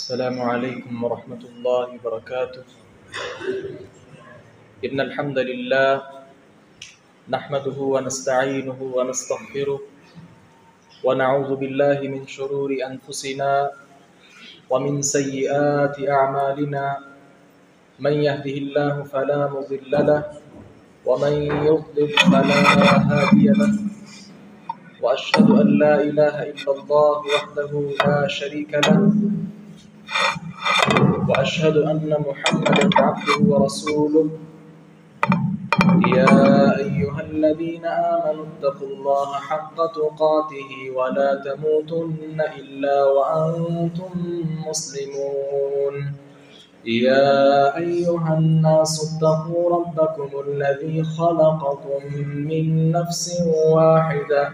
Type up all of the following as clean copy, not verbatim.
السلام عليكم ورحمة الله وبركاته. إن الحمد لله نحمده ونستعينه ونستغفره ونعوذ بالله من شرور أنفسنا ومن سيئات أعمالنا. من يهده الله فلا مضل له ومن يضلل فلا هادي له، وأشهد أن لا إله إلا الله وحده لا شريك له، وأشهد أن محمدا عبده ورسوله. يا أيها الذين آمنوا اتقوا الله حق تقاته ولا تموتن إلا وأنتم مسلمون. يا أيها الناس اتقوا ربكم الذي خلقكم من نفس واحدة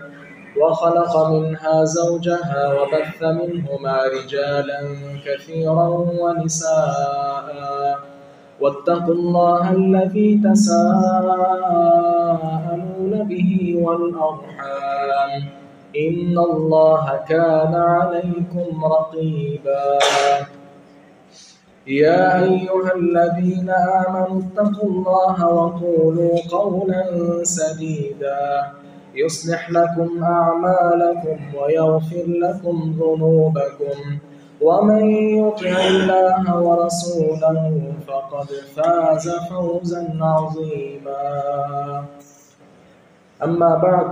وخلق منها زوجها وبث منهما رجالا كثيرا ونساء، واتقوا الله الذي تساءلون به والأرحام، إن الله كان عليكم رقيبا. يا أيها الذين آمنوا اتقوا الله وقولوا قولا سديدا يصلح لكم أعمالكم ويغفر لكم ذنوبكم، ومن يطع الله ورسوله فقد فاز فوزا عظيما. أما بعد،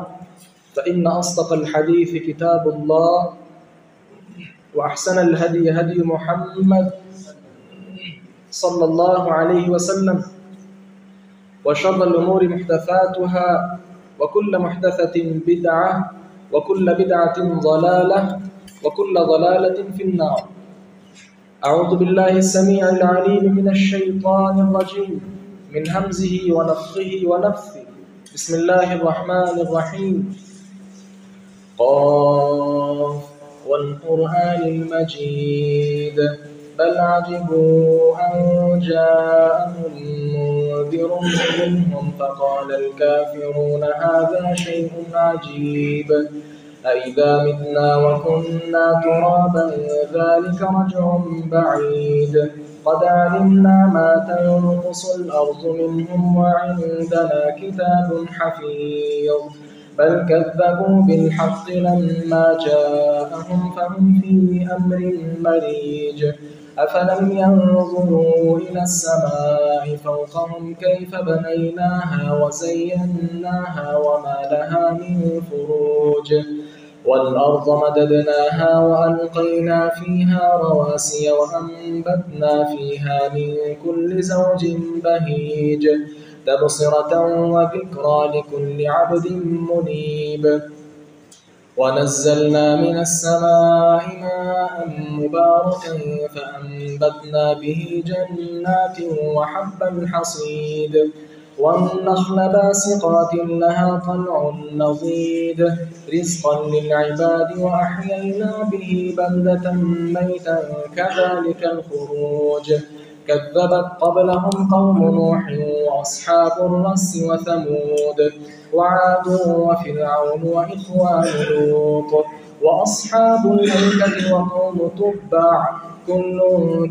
فإن أصدق الحديث كتاب الله، وأحسن الهدي هدي محمد صلى الله عليه وسلم، وشر الأمور محدثاتها، وكل محدثة بدعة، وكل بدعة ضلالة، وكل ضلالة في النار. أعوذ بالله السميع العليم من الشيطان الرجيم، من همزه ونفخه ونفثه. بسم الله الرحمن الرحيم. قاف والقرآن المجيد، بل عجبوا أن جاءهم منذر منهم فقال الكافرون هذا شيء عجيب، أإذا متنا وكنا ترابا ذلك رجع بعيد، قد علمنا ما تنقص الأرض منهم وعندنا كتاب حفيظ، بل كذبوا بالحق لما جاءهم فهم في أمر مريج، أفلم ينظروا إلى السماء فوقهم كيف بنيناها وزيناها وما لها من فروج، والأرض مددناها وألقينا فيها رواسي وأنبتنا فيها من كل زوج بهيج، تبصرة وذكرى لكل عبد منيب. ونزلنا من السماء ماء مباركا فأنبتنا به جنات وحب الحصيد، والنخل باسقات لها طلع نضيد، رزقا للعباد، وأحيينا به بلدة ميتا كذلك الخروج. كذبت قبلهم قوم نوح وأصحاب الرس وثمود وعاد وفرعون وإخوان لوط وأصحاب الأيكة وقوم تبع، كل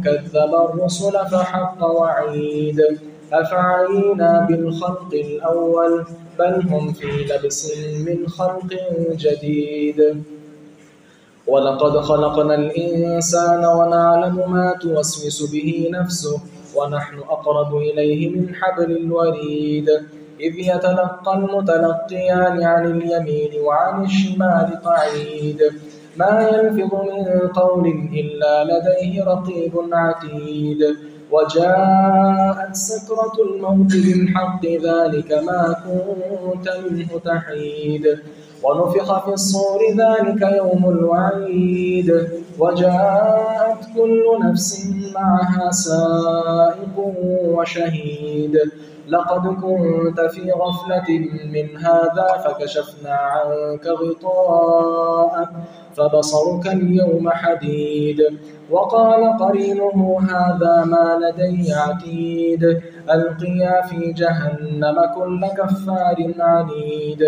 كذب الرسل فحق وعيد، أفعينا بالخلق الأول بل هم في لبس من خلق جديد. ولقد خلقنا الإنسان ونعلم ما توسوس به نفسه ونحن أقرب إليه من حبل الوريد، إذ يتلقى المتلقيان عن اليمين وعن الشمال قعيد، ما يلفظ من قول إلا لديه رقيب عتيد، وجاءت سكرة الموت بالحق ذلك ما كنت منه تحيد، ونفخ في الصور ذلك يوم الوعيد، وجاءت كل نفس معها سائق وشهيد، لقد كنت في غفلة من هذا فكشفنا عنك غطاءك فبصرك اليوم حديد، وقال قرينه هذا ما لدي عتيد، ألقيا في جهنم كل كفار عنيد،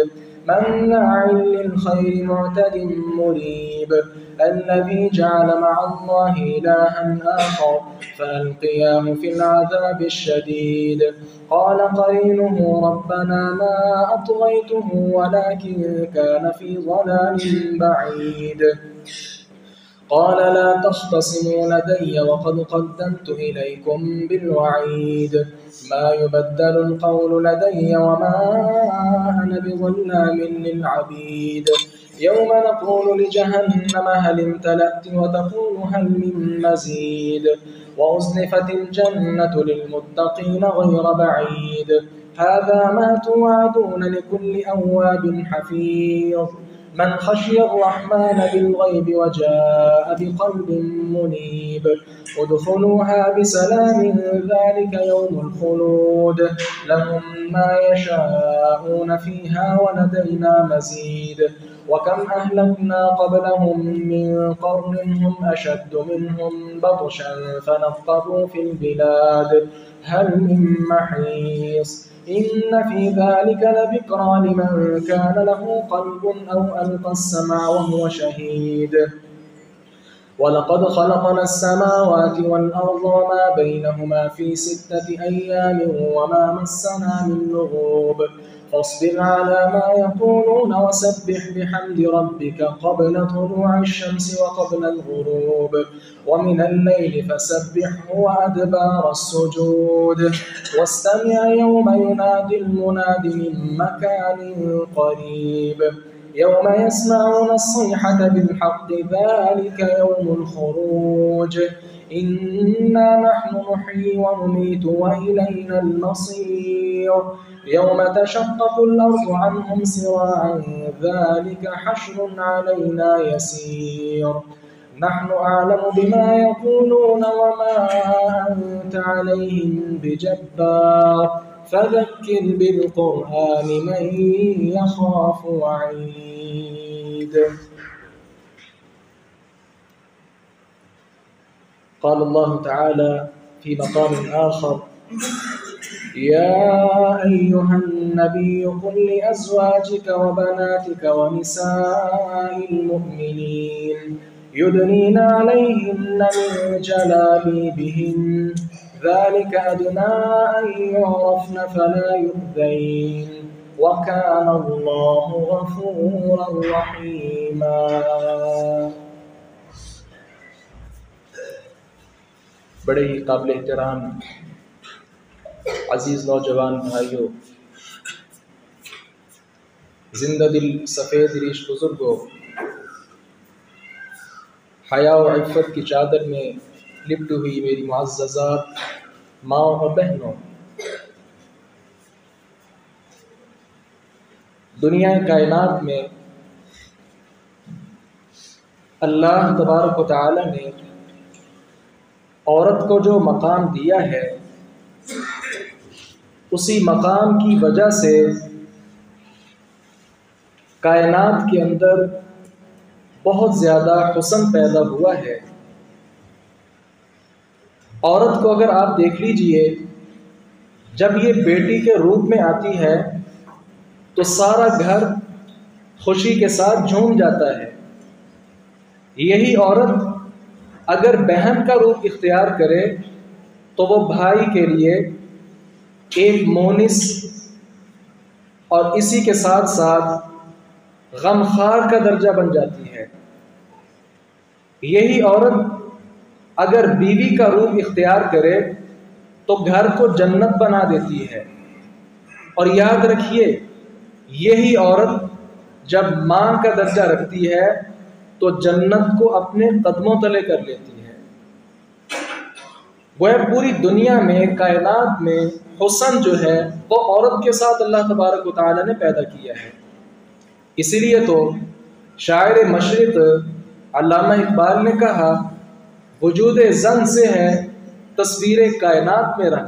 مناع للخير معتد مريب، الذي جعل مع الله إلها آخر فألقياه في العذاب الشديد قال قرينه ربنا ما أطغيته ولكن كان في ضلال بعيد قال لا تختصموا لدي وقد قدمت إليكم بالوعيد ما يبدل القول لدي وما أنا بظلام للعبيد يوم نقول لجهنم هل امتلأت وتقول هل من مزيد وأزلفت الجنة للمتقين غير بعيد هذا ما توعدون لكل أواب حفيظ من خشي الرحمن بالغيب وجاء بقلب منيب ادخلوها بسلام ذلك يوم الخلود لهم ما يشاءون فيها ولدينا مزيد وكم أهلكنا قبلهم من قرن هم أشد منهم بطشا فنقبوا في البلاد هل من محيص إن في ذلك لذكرى لمن كان له قلب أو ألقى السمع وهو شهيد ولقد خلقنا السماوات والأرض وما بينهما في 6 أيام وما مسنا من لغوب فاصبر على ما يقولون وسبح بحمد ربك قبل طلوع الشمس وقبل الغروب ومن الليل فسبحه وأدبار السجود واستمع يوم ينادي المناد من مكان قريب يوم يسمعون الصيحة بالحق ذلك يوم الخروج إنا نحن نحيي ونميت وإلينا المصير يوم تشقق الأرض عنهم سراعا ذلك حشر علينا يسير نحن أعلم بما يقولون وما أنت عليهم بجبار فذكر بالقرآن من يخاف وعيد قال الله تعالى في مقام آخر يا أيها النبي قل لأزواجك وبناتك ونساء المؤمنين يدنين عليهن من جلابيبهن ذلك أدنى أن يعرفن فلا يؤذين وكان الله غفورا رحيما. بڑے ہی قابل احترام عزیز نوجوان بھائیوں، زندہ دل سفید ریش بزرگوں، حیا و عفت کی چادر میں لپٹی ہوئی میری معززات ماں اور بہنوں، دنیا کائنات میں اللہ تبارک و تعالی نے عورت کو جو مقام دیا ہے، اسی مقام کی وجہ سے کائنات کے اندر بہت زیادہ حسن پیدا ہوا ہے. عورت کو اگر آپ دیکھ لیجئے، جب یہ بیٹی کے روپ میں آتی ہے تو سارا گھر خوشی کے ساتھ جھوم جاتا ہے. یہی عورت اگر بہن کا روپ اختیار کرے تو وہ بھائی کے لیے ایک مونس اور اسی کے ساتھ ساتھ غمخوار کا درجہ بن جاتی ہے. یہی عورت اگر بیوی کا روپ اختیار کرے تو گھر کو جنت بنا دیتی ہے. اور یاد رکھیے، یہی عورت جب ماں کا درجہ رکھتی ہے تو جنت کو اپنے قدموں تلے کر لیتی ہے. وہ پوری دنیا میں، کائنات میں حسن جو ہے وہ عورت کے ساتھ اللہ تبارک و تعالی نے پیدا کیا ہے. اسی لیے تو شاعر مشرق علامہ اقبال نے کہا، وجود زن سے ہے تصویر کائنات میں رنگ.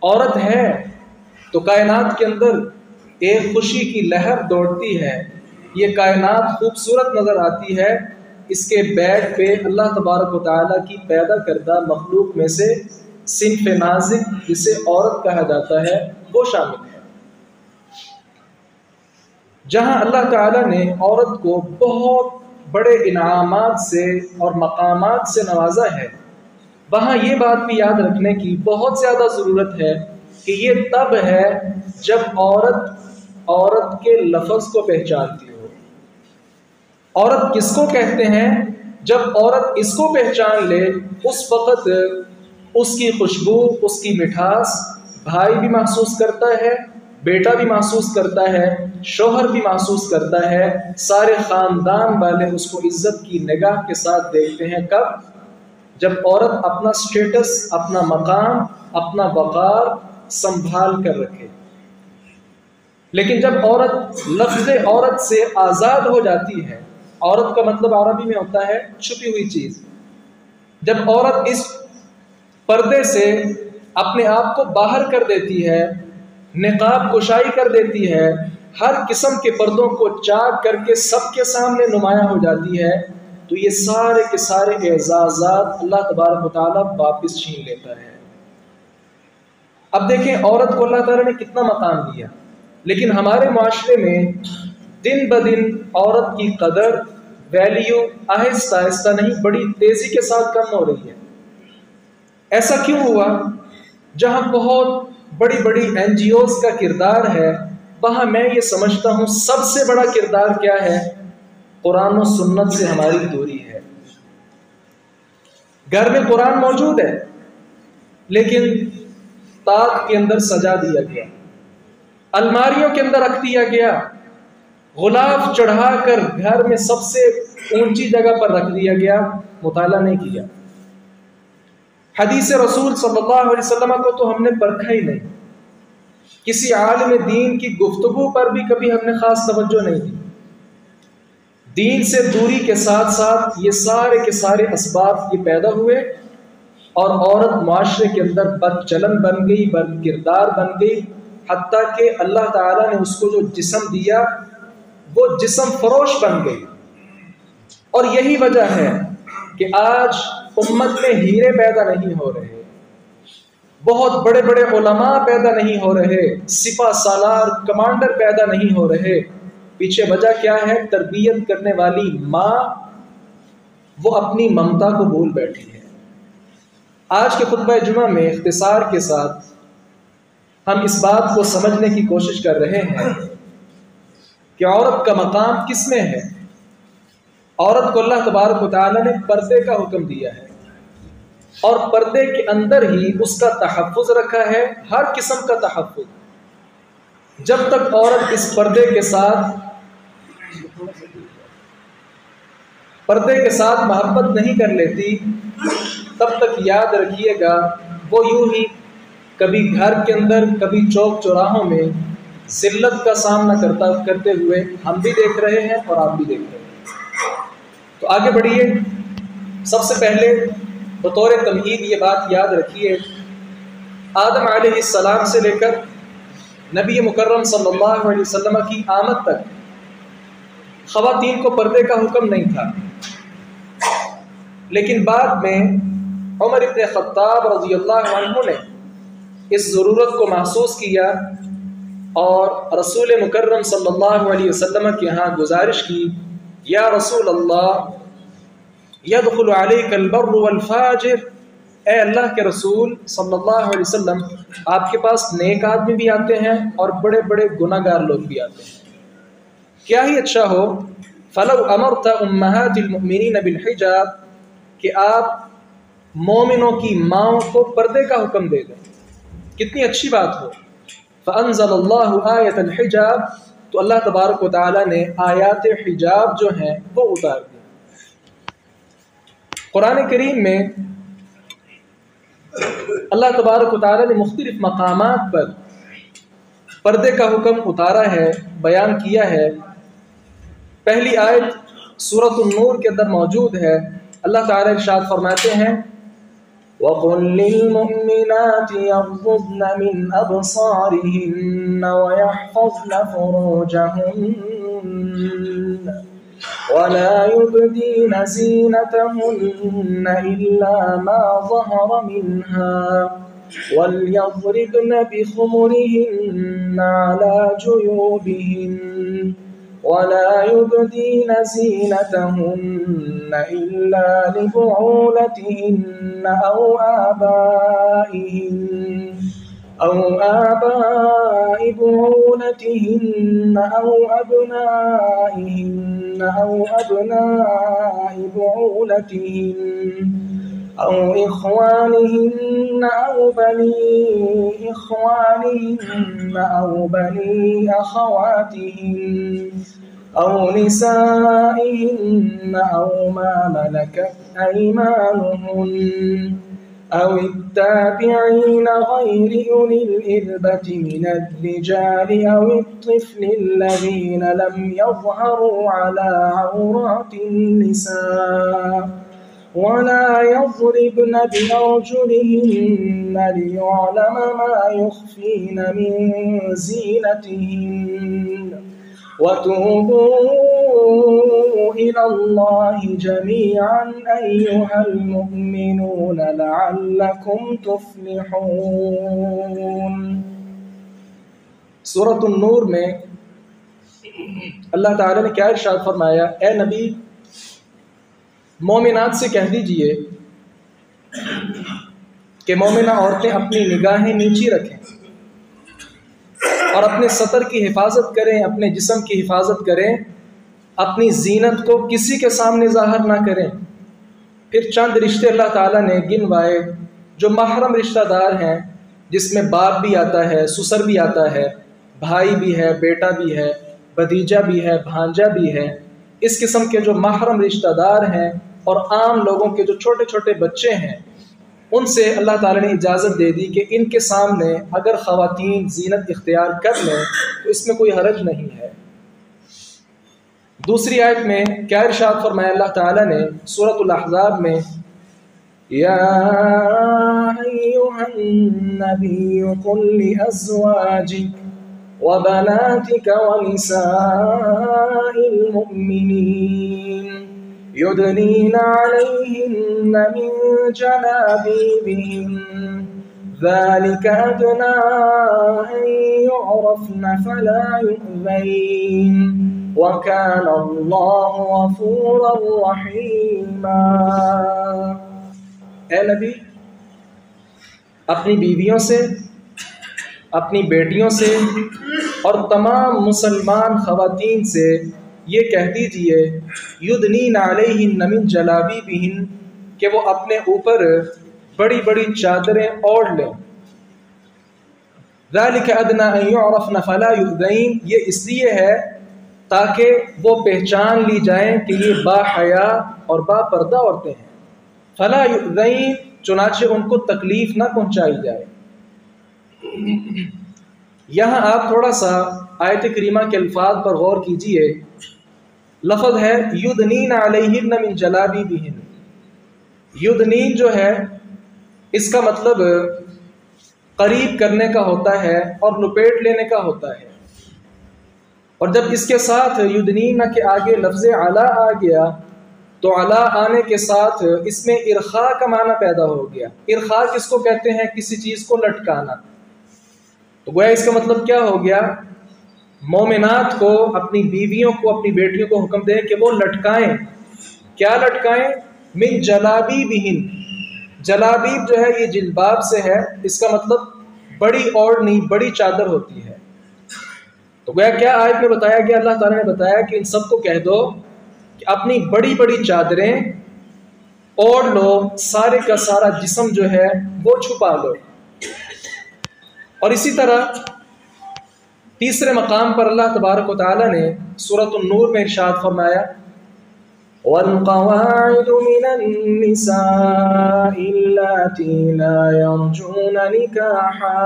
عورت ہے تو کائنات کے اندر ایک خوشی کی لہر دوڑتی ہے، یہ کائنات خوبصورت نظر آتی ہے. اس کے بیڈ پہ اللہ تبارک و تعالیٰ کی پیدا کردہ مخلوق میں سے صنف نازک جسے عورت کہا جاتا ہے وہ شامل ہے. جہاں اللہ تعالیٰ نے عورت کو بہت بڑے انعامات سے اور مقامات سے نوازا ہے، وہاں یہ بات بھی یاد رکھنے کی بہت زیادہ ضرورت ہے کہ یہ تب ہے جب عورت کے لفظ کو پہچانتی ہو۔ عورت کس کو کہتے ہیں؟ جب عورت اس کو پہچان لے، اس وقت اس کی خوشبو، اس کی مٹھاس بھائی بھی محسوس کرتا ہے، بیٹا بھی محسوس کرتا ہے، شوہر بھی محسوس کرتا ہے، سارے خاندان والے اس کو عزت کی نگاہ کے ساتھ دیکھتے ہیں۔ کب؟ جب عورت اپنا سٹیٹس، اپنا مقام، اپنا وقار سنبھال کر رکھے۔ لیکن جب عورت لفظ عورت سے آزاد ہو جاتی ہے، عورت کا مطلب عربی میں ہوتا ہے چھپی ہوئی چیز، جب عورت اس پردے سے اپنے آپ کو باہر کر دیتی ہے، نقاب کشائی کر دیتی ہے، ہر قسم کے پردوں کو چاک کر کے سب کے سامنے نمایاں ہو جاتی ہے، تو یہ سارے کے سارے اعزازات اللہ تبارک و تعالیٰ واپس چھین لیتا ہے۔ اب دیکھیں عورت کو اللہ تعالیٰ نے کتنا مقام دیا، لیکن ہمارے معاشرے میں دن بدن عورت کی قدر، ویلیو آہستہ آہستہ نہیں بڑی تیزی کے ساتھ کم ہو رہی ہے۔ ایسا کیوں ہوا؟ جہاں بہت بڑی بڑی NGOs کا کردار ہے، وہاں میں یہ سمجھتا ہوں سب سے بڑا کردار کیا ہے؟ قرآن و سنت سے ہماری دوری ہے۔ گھر میں قرآن موجود ہے، لیکن طاق کے اندر سجا دیا گیا، الماریوں کے اندر رکھ دیا گیا، غلاف چڑھا کر گھر میں سب سے اونچی جگہ پر رکھ دیا گیا، مطالعہ نہیں کیا۔ حدیث رسول صلی اللہ علیہ وسلم کو تو ہم نے پرکھا ہی نہیں، کسی عالم دین کی گفتگو پر بھی کبھی ہم نے خاص توجہ نہیں دی۔ دین سے دوری کے ساتھ ساتھ یہ سارے کے سارے اسباب یہ پیدا ہوئے، اور عورت معاشرے کے اندر بد چلن بن گئی، بد کردار بن گئی، حتیٰ کہ اللہ تعالیٰ نے اس کو جو جسم دیا وہ جسم فروش بن گئی۔ اور یہی وجہ ہے کہ آج امت میں ہیرے پیدا نہیں ہو رہے، بہت بڑے بڑے علماء پیدا نہیں ہو رہے، سپہ سالار کمانڈر پیدا نہیں ہو رہے۔ پیچھے وجہ کیا ہے؟ تربیت کرنے والی ماں وہ اپنی ممتا کو بھول بیٹھی ہے۔ آج کے خطبہ جمعہ میں اختصار کے ساتھ ہم اس بات کو سمجھنے کی کوشش کر رہے ہیں کہ عورت کا مقام کس میں ہے۔ عورت کو اللہ تبارک و تعالیٰ نے پردے کا حکم دیا ہے، اور پردے کے اندر ہی اس کا تحفظ رکھا ہے، ہر قسم کا تحفظ۔ جب تک عورت اس پردے کے ساتھ محبت نہیں کر لیتی، تب تک یاد رکھیے گا وہ یوں ہی کبھی گھر کے اندر، کبھی چوک چوراہوں میں ذلت کا سامنا کرتے ہوئے ہم بھی دیکھ رہے ہیں اور آپ بھی دیکھ رہے ہیں۔ تو آگے بڑھیے۔ سب سے پہلے بطور تمہید یہ بات یاد رکھیے، آدم علیہ السلام سے لے کر نبی مکرم صلی اللہ علیہ وسلم کی آمد تک خواتین کو پردے کا حکم نہیں تھا، لیکن بعد میں عمر ابن خطاب رضی اللہ عنہ نے اس ضرورت کو محسوس کیا اور رسول مکرم صلی اللہ علیہ وسلم کے ہاں گزارش کی، یا رسول اللہ یدخل علیک البر والفاجر، اے اللہ کے رسول صلی اللہ علیہ وسلم، آپ کے پاس نیک آدمی بھی آتے ہیں اور بڑے بڑے گناہ گار لوگ بھی آتے ہیں، کیا ہی اچھا ہو فلو امرت امہات المؤمنین بالحجاب، کہ آپ مومنوں کی ماؤں کو پردے کا حکم دے دیں، کتنی اچھی بات ہو۔ فانزل اللہ آیت الحجاب، تو اللہ تبارک و تعالیٰ نے آیات حجاب جو ہیں وہ اتار دی۔ قرآن کریم میں اللہ تبارک و تعالیٰ نے مختلف مقامات پر پردے کا حکم اتارا ہے، بیان کیا ہے۔ پہلی آیت سورۃ النور کے اندر موجود ہے، اللہ تعالیٰ ارشاد فرماتے ہیں وَقُلْ لِلْمُؤْمِنَاتِ يَغْضُضْنَ مِنْ أَبْصَارِهِنَّ وَيَحْفَظْنَ فُرُوجَهُنَّ وَلَا يُبْدِينَ زِينَتَهُنَّ إِلَّا مَا ظَهَرَ مِنْهَا وَلْيَضْرِبْنَ بِخُمُرِهِنَّ عَلَى جُيُوبِهِنَّ ولا يبدين زينتهن إلا لبعولتهن أو آباء بعولتهن أو أبنائهن أو أبناء بعولتهن أو إخوانهن أو بني إخوانهن أو بني أخواتهن أو نسائهن أو ما ملكت أيمانهن أو التابعين غير أولي الإربة من الرجال أو الطفل الذين لم يظهروا على عورات النساء ولا يضربن بأرجلهن ليعلم ما يخفين من زينتهن وتوبوا إلى الله جميعا أيها المؤمنون لعلكم تفلحون. سورۃ النور میں اللہ تعالیٰ نے کیا ارشاد فرمایا؟ اے نبی مومنات سے کہہ دیجئے کہ مومنہ عورتیں اپنی نگاہیں نیچی رکھیں اور اپنے سطر کی حفاظت کریں، اپنے جسم کی حفاظت کریں، اپنی زینت کو کسی کے سامنے ظاہر نہ کریں. پھر چند رشتے اللہ تعالیٰ نے گنوائے جو محرم رشتہ دار ہیں، جس میں باپ بھی آتا ہے، سسر بھی آتا ہے، بھائی بھی ہے، بیٹا بھی ہے، بھتیجا بھی ہے، بھانجا بھی ہے. اس قسم کے جو محرم رشتہ دار ہیں اور عام لوگوں کے جو چھوٹے چھوٹے بچے ہیں، ان سے اللہ تعالیٰ نے اجازت دے دی کہ ان کے سامنے اگر خواتین زینت اختیار کر لیں تو اس میں کوئی حرج نہیں ہے. دوسری آیت میں کیا ارشاد فرمایا اللہ تعالیٰ نے سورۃ الاحزاب میں؟ یا ایھا النبی قل لازواجک وبناتک ونساء المؤمنین يدنين عليهن من جلابيبهن ذلك أدنى أن يعرفن فلا يؤذين وكان الله غفورا رحيما. اے نبی اپنی بیویوں سے، اپنی بیٹیوں سے اور تمام مسلمان خواتین سے یہ کہہ دیجئے یدنین علیہن من جلابیبہن کہ وہ اپنے اوپر بڑی بڑی چادریں اوڑھ لیں. ذالک ادنی ان یعرفن فلا یؤذین، یہ اس لیے ہے تاکہ وہ پہچان لی جائیں کہ یہ با حیا اور با پردہ عورتیں ہیں. فلا یؤذین، چنانچہ ان کو تکلیف نہ پہنچائی جائے. یہاں آپ تھوڑا سا آیت کریمہ کے الفاظ پر غور کیجئے. لفظ ہے یدنین علیہن من جلابیبہن. یدنین جو ہے اس کا مطلب قریب کرنے کا ہوتا ہے اور لپیٹ لینے کا ہوتا ہے. اور جب اس کے ساتھ یدنین کے آگے لفظ علا آ گیا تو علا آنے کے ساتھ اس میں ارخاء کا معنی پیدا ہو گیا. ارخاء کس کو کہتے ہیں؟ کسی چیز کو لٹکانا. تو گویا اس کا مطلب کیا ہو گیا؟ مومنات کو، اپنی بیویوں کو، اپنی بیٹیوں کو حکم دے کہ وہ لٹکائیں. کیا لٹکائیں؟ من جلابیبہن. جلابیب جو ہے یہ جلباب سے ہے، اس کا مطلب بڑی اوڑھنی، بڑی چادر ہوتی ہے. تو گویا کیا آیت میں بتایا گیا؟ اللہ تعالیٰ نے بتایا کہ ان سب کو کہہ دو کہ اپنی بڑی بڑی چادریں اوڑھ لو، سارے کا سارا جسم جو ہے وہ چھپا لو. اور اسی طرح تیسرے مقام پر اللہ تبارک و تعالیٰ نے سورۃ النور میں ارشاد فرمایا وَالْقَوَاعِدُ مِنَ النِّسَاءِ اللَّاتِي لَا يَرْجُونَ نِكَاحًا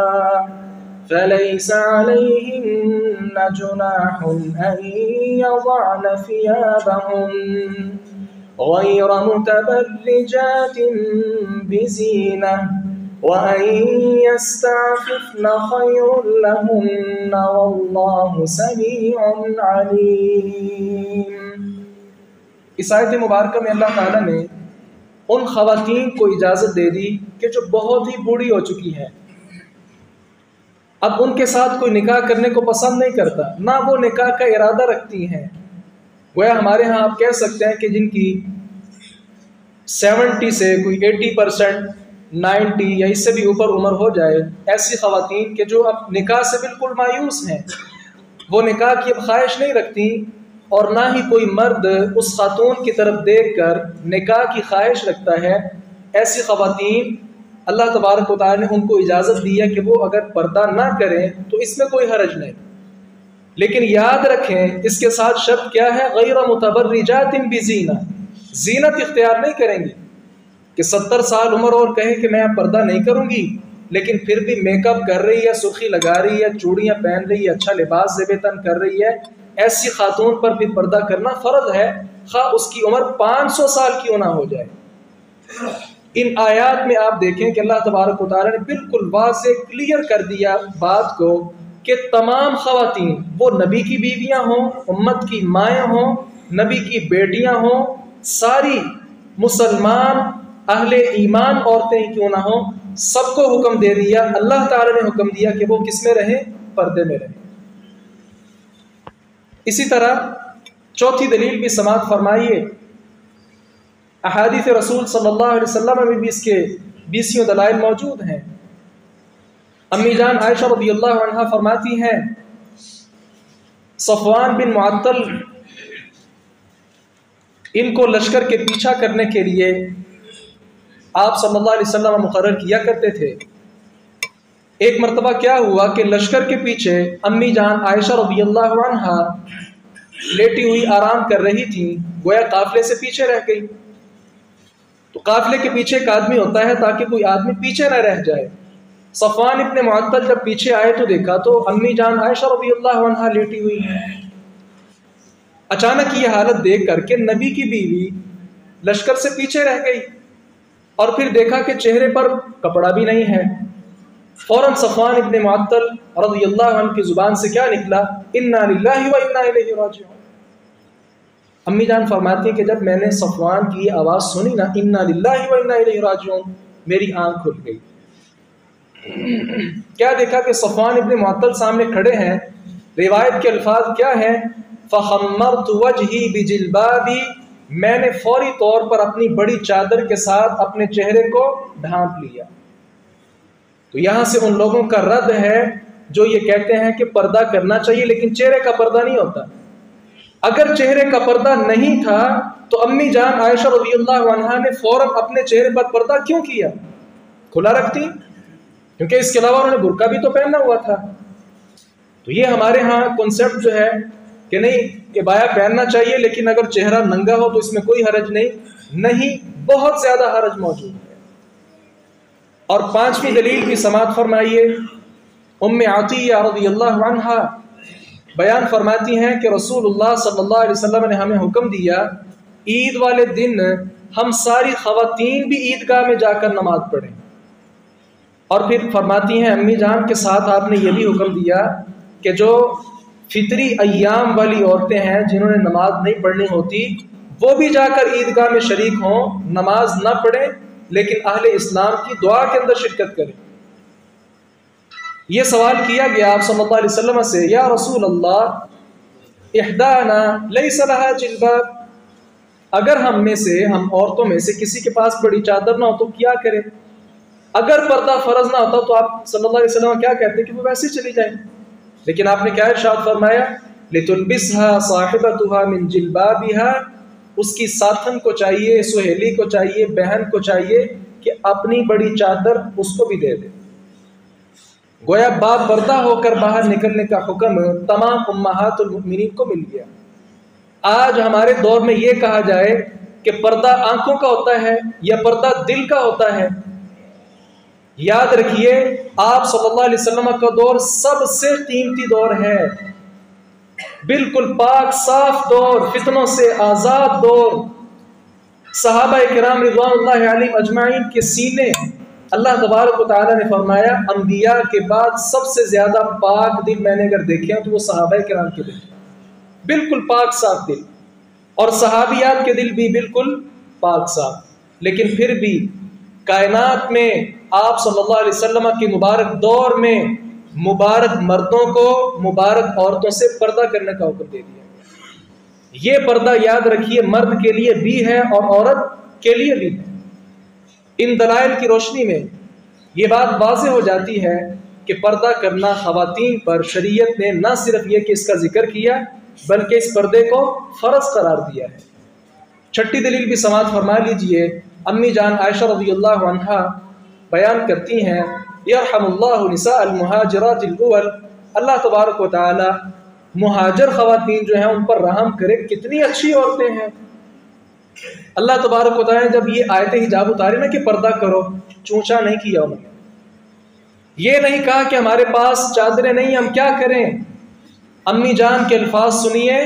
فَلَيْسَ عَلَيْهِنَّ جُنَاحٌ أَن يَضَعْنَ ثِيَابَهُنَّ غَيْرَ مُتَبَرِّجَاتٍ بِزِينَةٍ وَأَن يَسْتَعْفِفْنَ خَيْرٌ لَهُنَّ وَاللَّهُ سَمِيعٌ عَلِيمٌ. اس آیت مبارکہ میں اللہ تعالیٰ نے ان خواتین کو اجازت دے دی کہ جو بہت ہی بوڑھی ہو چکی ہیں، اب ان کے ساتھ کوئی نکاح کرنے کو پسند نہیں کرتا، نہ وہ نکاح کا ارادہ رکھتی ہیں۔ گویا ہمارے ہاں آپ کہہ سکتے ہیں کہ جن کی 70 سے کوئی 80%، 90 یا اس سے بھی اوپر عمر ہو جائے، ایسی خواتین کہ جو اب نکاح سے بالکل مایوس ہیں، وہ نکاح کی اب خواہش نہیں رکھتی، اور نہ ہی کوئی مرد اس خاتون کی طرف دیکھ کر نکاح کی خواہش رکھتا ہے، ایسی خواتین اللہ تبارک و تعالی نے ان کو اجازت دی ہے کہ وہ اگر پردہ نہ کریں تو اس میں کوئی حرج نہیں، لیکن یاد رکھیں اس کے ساتھ شرط کیا ہے؟ غیر متبرجات بزینہ، زینت اختیار نہیں کریں گی کہ 70 سال عمر اور کہے کہ میں پردہ نہیں کروں گی، لیکن پھر بھی میک اپ کر رہی ہے، سرخی لگا رہی ہے، چوڑیاں پہن رہی ہے، اچھا لباس زیب تن کر رہی ہے، ایسی خاتون پر بھی پردہ کرنا فرض ہے، خواہ اس کی عمر 500 سال کیوں نہ ہو جائے۔ ان آیات میں آپ دیکھیں کہ اللہ تبارک و تعالی نے بالکل واضح کلیئر کر دیا بات کو کہ تمام خواتین، وہ نبی کی بیویاں ہوں، امت کی مائیں ہوں، نبی کی بیٹیاں ہوں، ساری مسلمان اہل ایمان عورتیں ہی کیوں نہ ہوں، سب کو حکم دے دیا، اللہ تعالی نے حکم دیا کہ وہ کس میں رہیں؟ پردے میں رہیں۔ اسی طرح چوتھی دلیل بھی سماعت فرمائیے، احادیث رسول صلی اللہ علیہ وسلم میں بھی اس کے 20 دلائل موجود ہیں۔ امی جان عائشہ رضی اللہ عنہا فرماتی ہیں صفوان بن معطل ان کو لشکر کے پیچھا کرنے کے لیے آپ صلی اللہ علیہ وسلم مقرر کیا کرتے تھے۔ ایک مرتبہ کیا ہوا کہ لشکر کے پیچھے امی جان عائشہ رضی اللہ عنہا لیٹی ہوئی آرام کر رہی تھی، گویا قافلے سے پیچھے رہ گئی۔ تو قافلے کے پیچھے ایک آدمی ہوتا ہے تاکہ کوئی آدمی پیچھے نہ رہ جائے۔ صفوان ابن معطل جب پیچھے آئے تو دیکھا تو امی جان عائشہ رضی اللہ عنہا لیٹی ہوئی ہیں۔ اچانک یہ حالت دیکھ کر کے نبی کی بیوی لشکر سے پیچھے رہ گئی، اور پھر دیکھا کہ چہرے پر کپڑا بھی نہیں ہے۔ فوراً صفوان ابن معطل رضی اللہ عنہ کی زبان سے کیا نکلا؟ انا للہ و انا الیہ راجعون۔ امی جان فرماتی ہیں کہ جب میں نے صفوان کی آواز سنی نا، انا للہ و انا الیہ راجعون، میری آنکھ کھل گئی۔ کیا دیکھا کہ صفوان ابن معطل سامنے کھڑے ہیں۔ روایت کے الفاظ کیا ہیں؟ فخمرت وجہی بجلبابی، میں نے فوری طور پر اپنی بڑی چادر کے ساتھ اپنے چہرے کو ڈھانپ لیا۔ تو یہاں سے ان لوگوں کا رد ہے جو یہ کہتے ہیں کہ پردہ کرنا چاہیے لیکن چہرے کا پردہ نہیں ہوتا۔ اگر چہرے کا پردہ نہیں تھا تو امی جان عائشہ رضی اللہ عنہا نے فوراً اپنے چہرے پر پردہ کیوں کیا؟ کھلا رکھتی، کیونکہ اس کے علاوہ انہوں نے برقع بھی تو پہننا ہوا تھا۔ تو یہ ہمارے ہاں کنسیپٹ جو ہے کہ نہیں کہ بایا پہننا چاہیے لیکن اگر چہرہ ننگا ہو تو اس میں کوئی حرج نہیں، بہت زیادہ حرج موجود ہے۔ اور پانچویں دلیل بھی سماعت فرمائیے، ام عطیہ رضی اللہ عنہا بیان فرماتی ہیں کہ رسول اللہ صلی اللہ علیہ وسلم نے ہمیں حکم دیا عید والے دن ہم ساری خواتین بھی عیدگاہ میں جا کر نماز پڑھیں، اور پھر فرماتی ہیں امی جان کے ساتھ آپ نے یہ بھی حکم دیا کہ جو فطری ایام والی عورتیں ہیں جنہوں نے نماز نہیں پڑھنی ہوتی وہ بھی جا کر عیدگاہ میں شریک ہوں، نماز نہ پڑھیں لیکن اہل اسلام کی دعا کے اندر شرکت کریں۔ یہ سوال کیا گیا آپ صلی اللہ علیہ وسلم سے، یا رسول اللہ احدانا لیس لہا جلباب، اگر ہم عورتوں میں سے کسی کے پاس بڑی چادر نہ ہو تو کیا کرے؟ اگر پردہ فرض نہ ہوتا تو آپ صلی اللہ علیہ وسلم کیا کہتے کہ وہ ویسے چلی جائیں، لیکن آپ نے کیا ارشاد فرمایا؟ لتلبسها صاحبتها من جلبابها، اس کی ساتھن کو چاہیے، سہیلی کو چاہیے، بہن کو چاہیے کہ اپنی بڑی چادر اس کو بھی دے دے۔ گویا باپ پردہ ہو کر باہر نکلنے کا حکم تمام امہات المؤمنین کو مل گیا۔ آج ہمارے دور میں یہ کہا جائے کہ پردہ آنکھوں کا ہوتا ہے یا پردہ دل کا ہوتا ہے، یاد رکھیے آپ صلی اللہ علیہ وسلم کا دور سب سے قیمتی دور ہے، بالکل پاک صاف دور، فتنوں سے آزاد دور۔ صحابہ کرام رضوان اللہ علیہم اجمعین کے سینے اللہ تبارک و تعالیٰ نے فرمایا انبیاء کے بعد سب سے زیادہ پاک دل میں نے اگر دیکھے ہیں تو وہ صحابہ کرام کے دل، بالکل پاک صاف دل، اور صحابیات کے دل بھی بالکل پاک صاف۔ لیکن پھر بھی کائنات میں آپ صلی اللہ علیہ وسلم کے مبارک دور میں مبارک مردوں کو مبارک عورتوں سے پردہ کرنے کا حکم دے دیا. یہ پردہ یاد رکھیے مرد کے لیے بھی ہے اور عورت کے لیے بھی ہے. ان دلائل کی روشنی میں یہ بات واضح ہو جاتی ہے کہ پردہ کرنا خواتین پر شریعت نے نہ صرف یہ کہ اس کا ذکر کیا بلکہ اس پردے کو فرض قرار دیا ہے. چھٹی دلیل بھی سماعت فرما لیجئے. امی جان عائشہ رضی اللہ عنہا بیان کرتی ہیں یرحم اللہ نساء المہاجرات الاول، اللہ تبارک و تعالی مہاجر خواتین جو ہیں ان پر رحم کرے، کتنی اچھی عورتیں ہیں. اللہ تبارک و تعالی نے جب یہ آیت حجاب اتاری نا کہ پردہ کرو، چونچا نہیں کیا انہوں نے. یہ نہیں کہا کہ ہمارے پاس چادریں نہیں ہم کیا کریں. امی جان کے الفاظ سنیے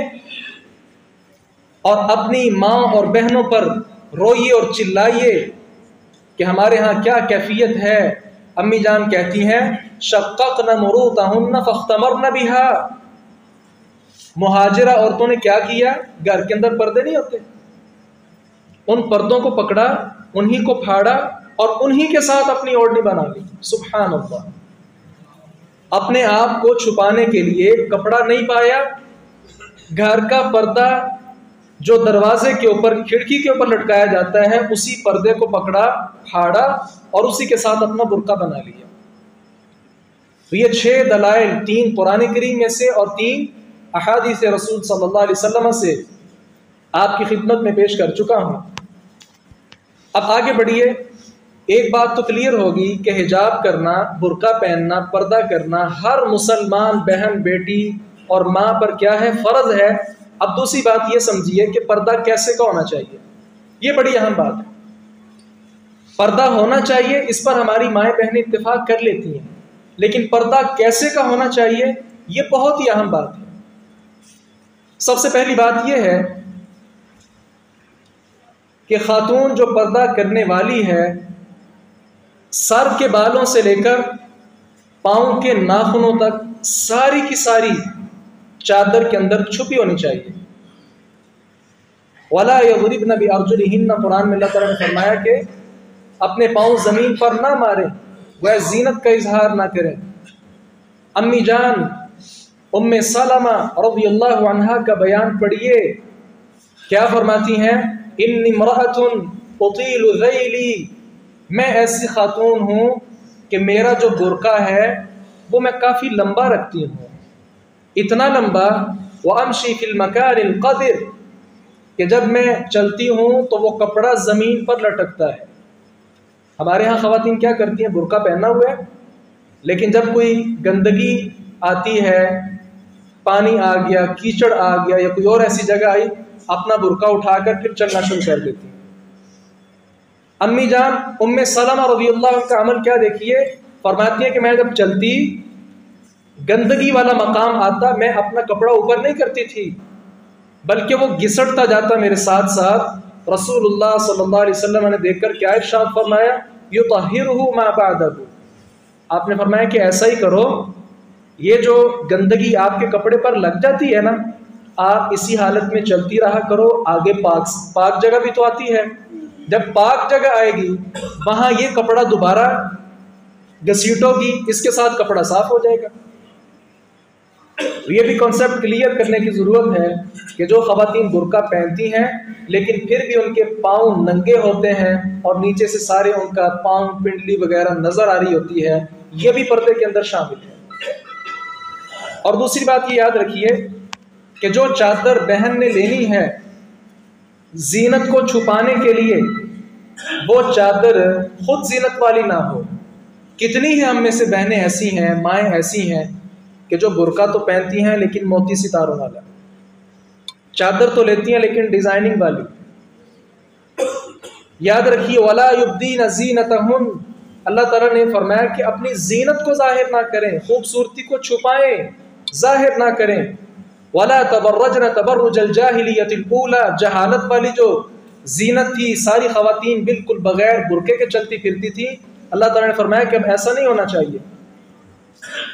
اور اپنی ماں اور بہنوں پر روئیے اور چلائیے کہ ہمارے ہاں کیا کیفیت ہے. امی جان کہتی ہیں شققن مروطہن فاختمرن بہا، مہاجرہ عورتوں نے کیا کیا، گھر کے اندر پردے نہیں ہوتے، ان پردوں کو پکڑا، انہی کو پھاڑا اور انہی کے ساتھ اپنی اوڑھنی بنا لی. سبحان اللہ. اپنے آپ کو چھپانے کے لیے کپڑا نہیں پایا، گھر کا پردہ جو دروازے کے اوپر کھڑکی کے اوپر لٹکایا جاتا ہے اسی پردے کو پکڑا، پھاڑا اور اسی کے ساتھ اپنا برقع بنا لیا. تو یہ 6 دلائل 3 قرآن کریم میں سے اور 3 احادیث رسول صلی اللہ علیہ وسلم سے آپ کی خدمت میں پیش کر چکا ہوں. اب آگے بڑھیے. ایک بات تو کلیئر ہوگی کہ حجاب کرنا، برقع پہننا، پردہ کرنا ہر مسلمان بہن، بیٹی اور ماں پر کیا ہے، فرض ہے. اب دوسری بات یہ سمجھیے کہ پردہ کیسے کا ہونا چاہیے. یہ بڑی اہم بات ہے. پردہ ہونا چاہیے اس پر ہماری مائیں بہنیں اتفاق کر لیتی ہیں، لیکن پردہ کیسے کا ہونا چاہیے یہ بہت ہی اہم بات ہے. سب سے پہلی بات یہ ہے کہ خاتون جو پردہ کرنے والی ہے سر کے بالوں سے لے کر پاؤں کے ناخنوں تک ساری کی ساری چادر کے اندر چھپی ہونی چاہیے. وَلَا يَضْرِبْنَ بِأَرْجُلِهِنَّ، قرآن میں اللہ تعالیٰ نے فرمایا کہ اپنے پاؤں زمین پر نہ ماریں، وہ زینت کا اظہار نہ کریں. امی جان ام سلمہ رضی اللہ عنہا کا بیان پڑھیے، کیا فرماتی ہیں، انی امرأۃ اطیل ذیلی، میں ایسی خاتون ہوں کہ میرا جو برقع ہے وہ میں کافی لمبا رکھتی ہوں، اتنا لمبا وامشی فی المکان القدر کہ جب میں چلتی ہوں تو وہ کپڑا زمین پر لٹکتا ہے. ہمارے ہاں خواتین کیا کرتی ہیں، برقع پہنا ہوا ہے لیکن جب کوئی گندگی آتی ہے، پانی آ گیا، کیچڑ آ گیا یا کوئی اور ایسی جگہ آئی، اپنا برقع اٹھا کر پھر چلنا شروع کر دیتی ہیں. امی جان ام سلمہ رضی اللہ عنہ کا عمل کیا دیکھیے، فرماتی ہیں کہ میں جب چلتی گندگی والا مقام آتا میں اپنا کپڑا اوپر نہیں کرتی تھی بلکہ وہ گھسٹتا جاتا میرے ساتھ ساتھ. رسول اللہ صلی اللہ علیہ وسلم نے دیکھ کر کیا ارشاد فرمایا، یطہرہ ما بعدہ، آپ نے فرمایا کہ ایسا ہی کرو، یہ جو گندگی آپ کے کپڑے پر لگ جاتی ہے نا، آپ اسی حالت میں چلتی رہا کرو، آگے پاک جگہ بھی تو آتی ہے، جب پاک جگہ آئے گی وہاں یہ کپڑا دوبارہ گھسیٹو گی، اس کے ساتھ کپڑا صاف ہو جائے گا. یہ بھی کنسپٹ کلیئر کرنے کی ضرورت ہے کہ جو خواتین برقع پہنتی ہیں لیکن پھر بھی ان کے پاؤں ننگے ہوتے ہیں اور نیچے سے سارے ان کا پاؤں پنڈلی وغیرہ نظر آ رہی ہوتی ہے، یہ بھی پردے کے اندر شامل ہے. اور دوسری بات یہ یاد رکھیے کہ جو چادر بہن نے لینی ہے زینت کو چھپانے کے لیے، وہ چادر خود زینت والی نہ ہو. کتنی ہی ہم میں سے بہنیں ایسی ہیں، مائیں ایسی ہیں کہ جو برقع تو پہنتی ہیں لیکن موتی ستاروں والا، چادر تو لیتی ہیں لیکن ڈیزائننگ والی. یاد رکھیے وَلَا يُبْدِينَ زِينَتَهُنَّ، اللہ تعالیٰ نے فرمایا کہ اپنی زینت کو ظاہر نہ کریں، خوبصورتی کو چھپائیں، ظاہر نہ کریں. وَلَا تَبَرَّجْنَ تَبَرُّجَ الْجَاهِلِيَّةِ الْأُولَى، جہالت والی جو زینت تھی، ساری خواتین بالکل بغیر برقعے کے چلتی پھرتی تھی. اللہ تعالیٰ نے فرمایا کہ اب ایسا نہیں ہونا چاہیے.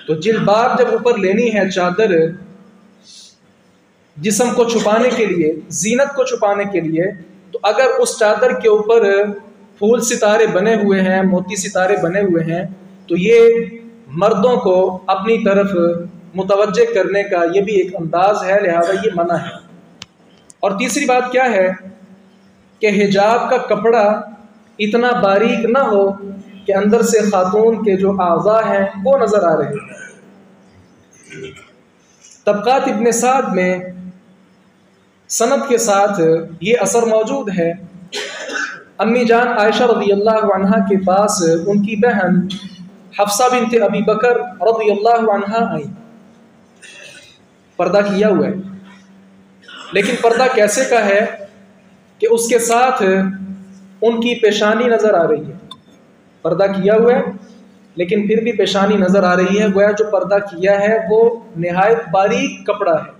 تو جلباب جب اوپر لینی ہے، چادر جسم کو چھپانے کے لیے، زینت کو چھپانے کے لیے، تو اگر اس چادر کے اوپر پھول ستارے بنے ہوئے ہیں، موتی ستارے بنے ہوئے ہیں، تو یہ مردوں کو اپنی طرف متوجہ کرنے کا یہ بھی ایک انداز ہے، لہذا یہ منع ہے۔ اور تیسری بات کیا ہے کہ حجاب کا کپڑا اتنا باریک نہ ہو کہ اندر سے خاتون کے جو اعضاء ہیں وہ نظر آ رہے ہیں۔ طبقات ابن سعد میں سند کے ساتھ یہ اثر موجود ہے۔ امی جان عائشہ رضی اللہ عنہا کے پاس ان کی بہن حفصہ بنت ابی بکر رضی اللہ عنہا آئی۔ پردہ کیا ہوا ہے، لیکن پردہ کیسے کا ہے کہ اس کے ساتھ ان کی پیشانی نظر آ رہی ہے۔ پردہ کیا ہوا ہے لیکن پھر بھی پیشانی نظر آ رہی ہے، گویا جو پردہ کیا ہے وہ نہایت باریک کپڑا ہے۔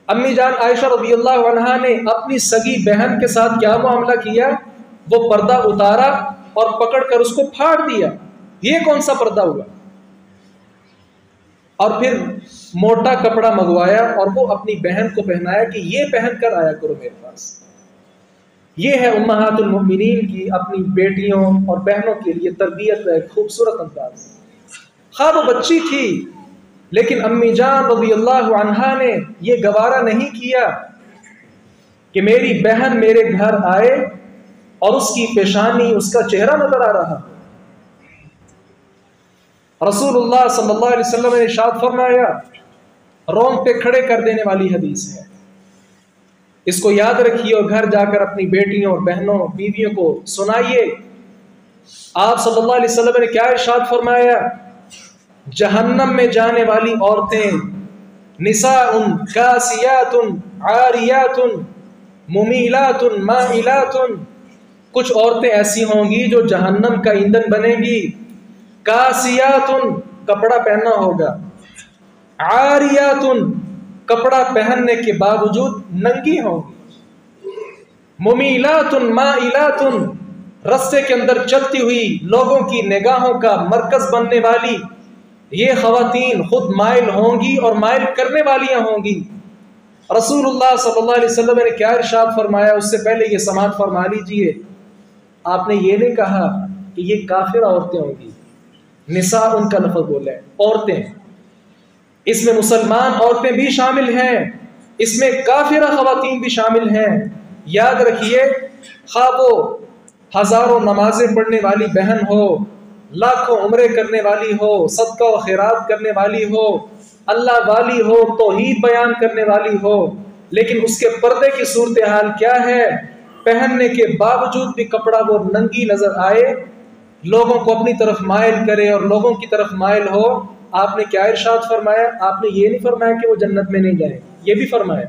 امی جان عائشہ رضی اللہ عنہا نے اپنی سگی بہن کے ساتھ کیا معاملہ کیا؟ وہ پردہ اتارا اور پکڑ کر اس کو پھاڑ دیا۔ یہ کون سا پردہ ہوا؟ اور پھر موٹا کپڑا منگوایا اور وہ اپنی بہن کو پہنایا کہ یہ پہن کر آیا کرو میرے پاس۔ یہ ہے امہات المؤمنین کی اپنی بیٹیوں اور بہنوں کے لیے تربیت کا ایک خوبصورت انداز۔ خواہ وہ بچی تھی لیکن امی جان رضی اللہ عنہا نے یہ گوارا نہیں کیا کہ میری بہن میرے گھر آئے اور اس کی پیشانی، اس کا چہرہ نظر آ رہا۔ رسول اللہ صلی اللہ علیہ وسلم نے ارشاد فرمایا، رونگٹے کھڑے کر دینے والی حدیث ہے، اس کو یاد رکھیے اور گھر جا کر اپنی بیٹیوں اور بہنوں بیویوں کو سنائیے۔ آپ صلی اللہ علیہ وسلم نے کیا ارشاد فرمایا؟ جہنم میں جانے والی عورتیں نساء کاسیات عاریات ممیلات مائلات، کچھ عورتیں ایسی ہوں گی جو جہنم کا ایندھن بنے گی۔ کاسیات کپڑا پہننا ہوگا، عاریات کپڑا پہننے کے باوجود ننگی ہوں گی، ممیلات مائلات رستے کے اندر چلتی ہوئی لوگوں کی نگاہوں کا مرکز بننے والی یہ خواتین خود مائل ہوں گی اور مائل کرنے والیاں ہوں گی۔ رسول اللہ صلی اللہ علیہ وسلم نے کیا ارشاد فرمایا؟ اس سے پہلے یہ سماعت فرما لیجئے، آپ نے یہ نہیں کہا کہ یہ کافر عورتیں ہوں گی، نساء ان کا لفظ بولا ہے، عورتیں، اس میں مسلمان عورتیں بھی شامل ہیں، اس میں کافرہ خواتین بھی شامل ہیں۔ یاد رکھیے، خواہ وہ ہزاروں نمازیں پڑھنے والی بہن ہو، لاکھوں عمرے کرنے والی ہو، صدقہ و خیرات کرنے والی ہو، اللہ والی ہو، توحید بیان کرنے والی ہو، لیکن اس کے پردے کی صورتحال کیا ہے؟ پہننے کے باوجود بھی کپڑا وہ ننگی نظر آئے، لوگوں کو اپنی طرف مائل کرے اور لوگوں کی طرف مائل ہو۔ آپ نے کیا ارشاد فرمایا؟ آپ نے یہ نہیں فرمایا کہ وہ جنت میں نہیں جائیں، یہ بھی فرمایا،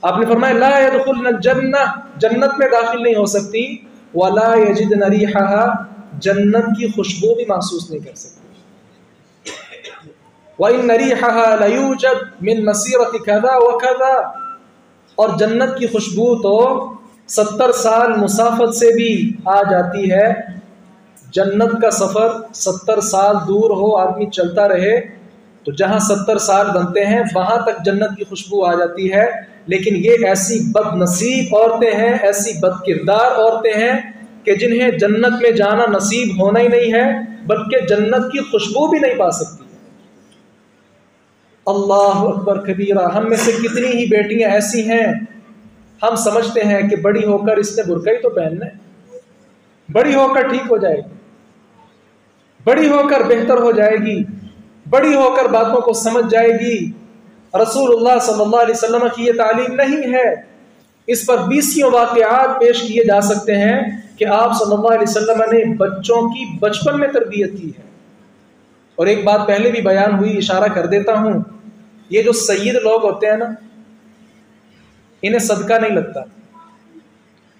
آپ نے فرمایا لا يدخلن الجنہ، جنت میں داخل نہیں ہو سکتی، ولا یجدن ریحها، جنت کی خوشبو بھی محسوس نہیں کر سکتی، وَإِنَّ رِيحَهَا لَيُوجَدْ مِن مَسِيرَةِ كَذَا وَكَذَا، اور جنت کی خوشبو تو 70 سال مسافت سے بھی آ جاتی ہے۔ جنت کا سفر 70 سال دور ہو، آدمی چلتا رہے تو جہاں 70 سال بنتے ہیں وہاں تک جنت کی خوشبو آ جاتی ہے، لیکن یہ ایسی بد نصیب عورتیں ہیں، ایسی بد کردار عورتیں ہیں کہ جنہیں جنت میں جانا نصیب ہونا ہی نہیں ہے، بلکہ جنت کی خوشبو بھی نہیں پا سکتی۔ اللہ اکبر کبیرہ، ہم میں سے کتنی ہی بیٹیاں ایسی ہیں، ہم سمجھتے ہیں کہ بڑی ہو کر اس نے برقع ہی تو پہننا ہے، بڑی ہو کر ٹھیک ہو جائے گی، بڑی ہو کر بہتر ہو جائے گی، بڑی ہو کر باتوں کو سمجھ جائے گی۔ رسول اللہ صلی اللہ علیہ وسلم کی یہ تعلیم نہیں ہے۔ اس پر 20 واقعات پیش کیے جا سکتے ہیں کہ آپ صلی اللہ علیہ وسلم نے بچوں کی بچپن میں تربیت کی ہے۔ اور ایک بات پہلے بھی بیان ہوئی، اشارہ کر دیتا ہوں، یہ جو سید لوگ ہوتے ہیں نا، انہیں صدقہ نہیں لگتا۔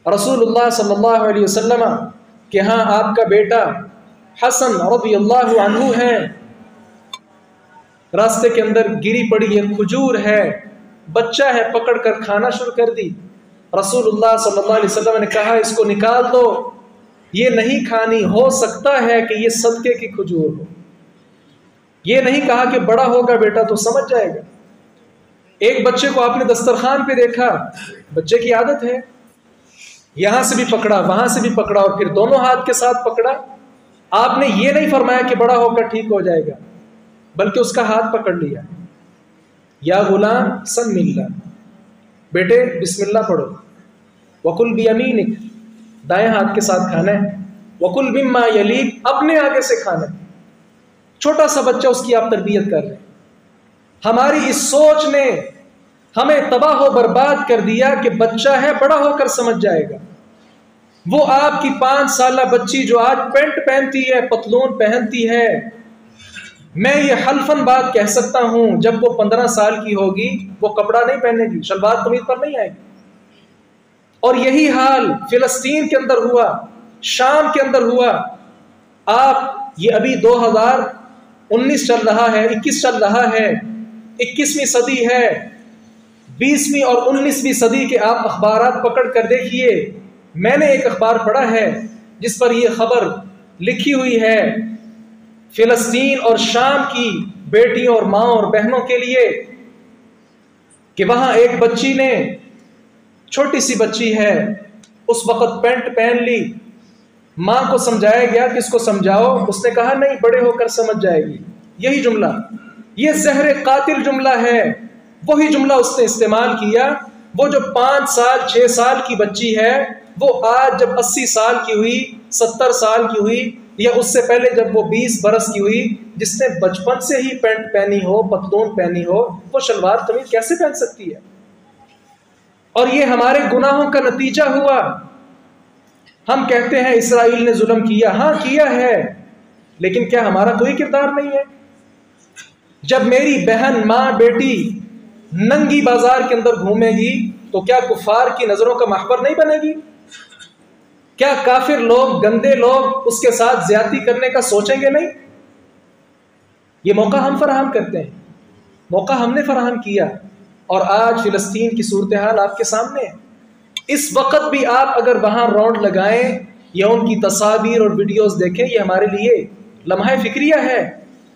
رسول اللہ صلی اللہ علیہ وسلم کہ ہاں آپ کا بیٹا حسن رضی اللہ عنہ ہے، راستے کے اندر گری پڑی ایک کھجور ہے، بچہ ہے، پکڑ کر کھانا شروع کر دی۔ رسول اللہ صلی اللہ علیہ وسلم نے کہا اس کو نکال دو، یہ نہیں کھانی، ہو سکتا ہے کہ یہ صدقے کی کھجور ہو۔ یہ نہیں کہا کہ بڑا ہوگا بیٹا تو سمجھ جائے گا۔ ایک بچے کو آپ نے دسترخوان پہ دیکھا، بچے کی عادت ہے، یہاں سے بھی پکڑا وہاں سے بھی پکڑا اور پھر دونوں ہاتھ کے ساتھ پکڑا، آپ نے یہ نہیں فرمایا کہ بڑا ہو کر ٹھیک ہو جائے گا، بلکہ اس کا ہاتھ پکڑ لیا، یا غلام سم اللہ، بیٹے بسم اللہ پڑھو، وکل بیمینک، دائیں ہاتھ کے ساتھ کھانا ہے، وکل مما یلیک، اپنے آگے سے کھانا ہے۔ چھوٹا سا بچہ، اس کی آپ تربیت کر رہے ہیں۔ ہماری اس سوچ نے ہمیں تباہ و برباد کر دیا کہ بچہ ہے، بڑا ہو کر سمجھ جائے گا۔ وہ آپ کی 5 سالہ بچی جو آج پینٹ پہنتی ہے، پتلون پہنتی ہے، میں یہ حلفاً بات کہہ سکتا ہوں جب وہ 15 سال کی ہوگی وہ کپڑا نہیں پہنے گی، شلوار قمیض پر نہیں آئے گی۔ اور یہی حال فلسطین کے اندر ہوا، شام کے اندر ہوا۔ آپ یہ ابھی 2019 چل رہا ہے، 21 چل رہا ہے، 21ویں صدی ہے، 20ویں اور 19ویں صدی کے آپ اخبارات پکڑ کر دیکھیے۔ میں نے ایک اخبار پڑھا ہے جس پر یہ خبر لکھی ہوئی ہے، فلسطین اور شام کی بیٹیوں اور ماں اور بہنوں کے لیے، کہ وہاں ایک بچی نے، چھوٹی سی بچی ہے، اس وقت پینٹ پہن لی، ماں کو سمجھایا گیا کہ اس کو سمجھاؤ، اس نے کہا نہیں، بڑے ہو کر سمجھ جائے گی۔ یہی جملہ، یہ زہر قاتل جملہ ہے، وہی جملہ اس نے استعمال کیا۔ وہ جو 5 سال 6 سال کی بچی ہے، وہ آج جب 80 سال کی ہوئی، 70 سال کی ہوئی، یا اس سے پہلے جب وہ 20 برس کی ہوئی، جس نے بچپن سے ہی پینٹ پہنی ہو، پتلون پہنی ہو، وہ شلوار قمیض کیسے پہن سکتی ہے؟ اور یہ ہمارے گناہوں کا نتیجہ ہوا۔ ہم کہتے ہیں اسرائیل نے ظلم کیا، ہاں کیا ہے، لیکن کیا ہمارا کوئی کردار نہیں ہے؟ جب میری بہن، ماں، بیٹی ننگی بازار کے اندر گھومے گی تو کیا کفار کی نظروں کا محور نہیں بنے گی؟ کیا کافر لوگ، گندے لوگ اس کے ساتھ زیادتی کرنے کا سوچیں گے نہیں؟ یہ موقع ہم فراہم کرتے ہیں، موقع ہم نے فراہم کیا، اور آج فلسطین کی صورتحال آپ کے سامنے ہے۔ اس وقت بھی آپ اگر وہاں راؤنڈ لگائیں یا ان کی تصاویر اور ویڈیوز دیکھیں، یہ ہمارے لیے لمحہ فکریہ ہے۔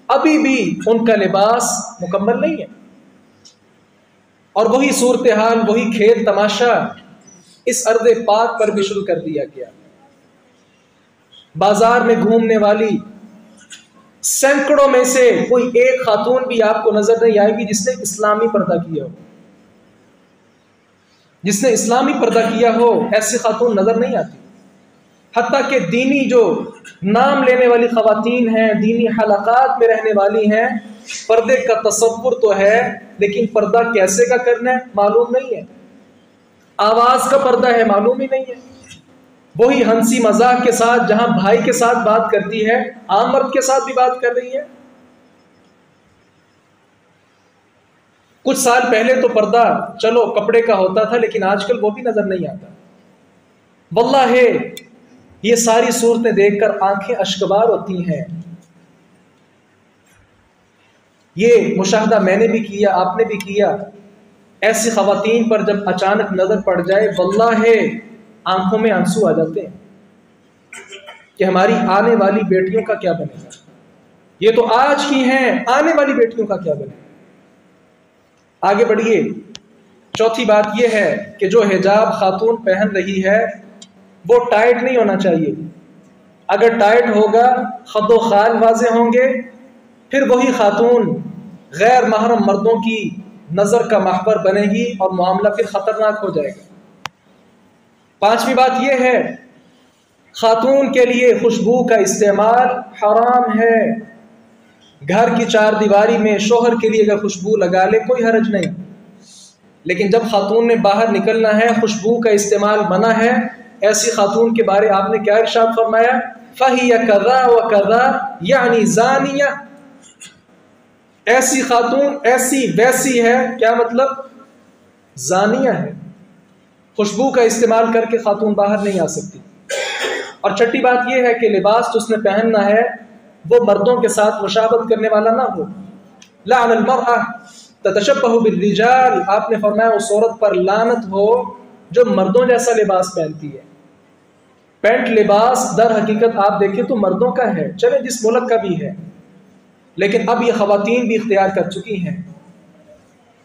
ابھی بھی ان کا لباس مکمل نہیں ہے، اور وہی صورتحال، وہی کھیل تماشا اس ارض پاک پر بھی شروع کر دیا گیا۔ بازار میں گھومنے والی سینکڑوں میں سے کوئی ایک خاتون بھی آپ کو نظر نہیں آئے گی جس نے اسلامی پردہ کیا ہو، جس نے اسلامی پردہ کیا ہو، ایسی خاتون نظر نہیں آتی۔ حتیٰ کہ دینی جو نام لینے والی خواتین ہیں، دینی حلقات میں رہنے والی ہیں، پردے کا تصور تو ہے، لیکن پردہ کیسے کا کرنا ہے معلوم نہیں ہے، آواز کا پردہ ہے معلوم ہی نہیں ہے۔ وہی ہنسی مذاق کے ساتھ جہاں بھائی کے ساتھ بات کرتی ہے، عام مرد کے ساتھ بھی بات کر رہی ہے۔ کچھ سال پہلے تو پردہ چلو کپڑے کا ہوتا تھا، لیکن آج کل وہ بھی نظر نہیں آتا۔ واللہ ہے یہ ساری صورتیں دیکھ کر آنکھیں اشکبار ہوتی ہیں۔ یہ مشاہدہ میں نے بھی کیا، آپ نے بھی کیا۔ ایسی خواتین پر جب اچانک نظر پڑ جائے، واللہ ہے آنکھوں میں آنسو آ جاتے ہیں کہ ہماری آنے والی بیٹیوں کا کیا بنے گا۔ یہ تو آج کی ہیں، آنے والی بیٹیوں کا کیا بنے گا۔ آگے بڑھیے۔ چوتھی بات یہ ہے کہ جو حجاب خاتون پہن رہی ہے وہ ٹائٹ نہیں ہونا چاہیے۔ اگر ٹائٹ ہوگا خد و خال واضح ہوں گے، پھر وہی خاتون غیر محرم مردوں کی نظر کا محور بنے گی اور معاملہ پھر خطرناک ہو جائے گا۔ پانچویں بات یہ ہے، خاتون کے لیے خوشبو کا استعمال حرام ہے۔ گھر کی 4 دیواری میں شوہر کے لیے اگر خوشبو لگا لے کوئی حرج نہیں، لیکن جب خاتون نے باہر نکلنا ہے خوشبو کا استعمال منع ہے۔ ایسی خاتون کے بارے آپ نے کیا ارشاد فرمایا؟ فَهِيَ كَذَا وَكَذَا یعنی زانیہ، ایسی خاتون ایسی ویسی ہے، کیا مطلب؟ زانیہ ہے۔ خوشبو کا استعمال کر کے خاتون باہر نہیں آ سکتی۔ اور چھٹی بات یہ ہے کہ لباس جو اس نے پہننا ہے وہ مردوں کے ساتھ مشابہت کرنے والا نہ ہو۔ لعن المرأة تتشبہ بالرجال، آپ نے فرمایا اس عورت پر لعنت ہو جو مردوں جیسا لباس پہنتی ہے۔ پینٹ لباس در حقیقت آپ دیکھیں تو مردوں کا ہے، چلے جس ملک کا بھی ہے، لیکن اب یہ خواتین بھی اختیار کر چکی ہیں،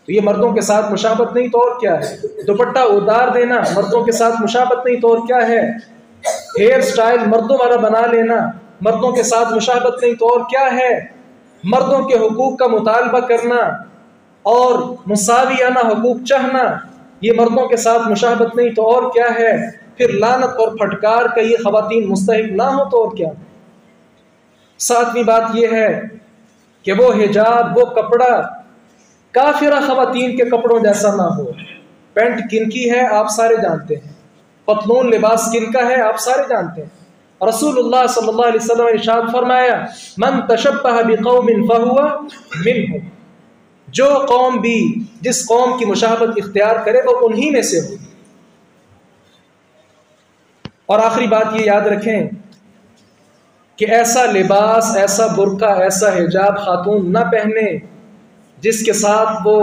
تو یہ مردوں کے ساتھ مشابہت نہیں تو اور کیا ہے۔ دوپٹہ ادار دینا مردوں کے ساتھ مشابہت نہیں تو اور کیا ہے۔ ہیئر سٹائل مردوں والا بنا لینا مردوں کے ساتھ مشابہت نہیں تو اور کیا ہے؟ مردوں کے حقوق کا مطالبہ کرنا اور مساویانہ حقوق چاہنا، یہ مردوں کے ساتھ مشابہت نہیں تو اور کیا ہے؟ پھر لعنت اور پھٹکار کا یہ خواتین مستحق نہ ہو تو اور کیا؟ ساتویں بات یہ ہے کہ وہ حجاب، وہ کپڑا کافرہ خواتین کے کپڑوں جیسا نہ ہو۔ پینٹ کن کی ہے آپ سارے جانتے ہیں، پتلون لباس کن کا ہے آپ سارے جانتے ہیں۔ رسول اللہ صلی اللہ علیہ وسلم نے ارشاد فرمایا من تشبہ بقوم فہو منہم، جو قوم بھی جس قوم کی مشابہت اختیار کرے وہ انہی میں سے ہوگی۔ اور آخری بات یہ یاد رکھیں کہ ایسا لباس، ایسا برقع، ایسا حجاب خاتون نہ پہنے جس کے ساتھ وہ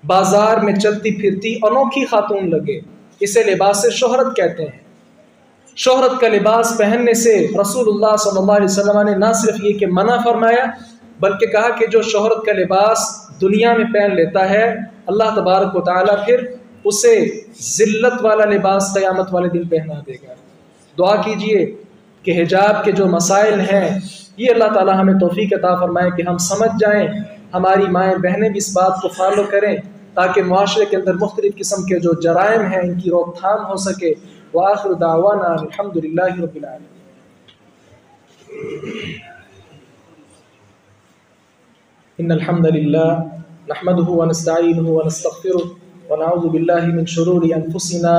بازار میں چلتی پھرتی انوکھی خاتون لگے، اسے لباس شہرت کہتے ہیں۔ شہرت کا لباس پہننے سے رسول اللہ صلی اللہ علیہ وسلم نے نہ صرف یہ کہ منع فرمایا بلکہ کہا کہ جو شہرت کا لباس دنیا میں پہن لیتا ہے اللہ تبارک و تعالیٰ پھر اسے ذلت والا لباس قیامت والے دن پہنا دے گا۔ دعا کیجئے کہ حجاب کے جو مسائل ہیں یہ اللہ تعالیٰ ہمیں توفیق عطا فرمائے کہ ہم سمجھ جائیں، ہماری مائیں بہنیں بھی اس بات کو فالو کریں تاکہ معاشرے کے اندر مختلف قسم کے جو جرائم ہیں ان کی روک تھام ہو سکے۔ وآخر دعوانا الحمد للہ رب العالمین۔ ان الحمد للہ نحمده ونستعینه ونستغفره ونعوذ بالله من شرور انفسنا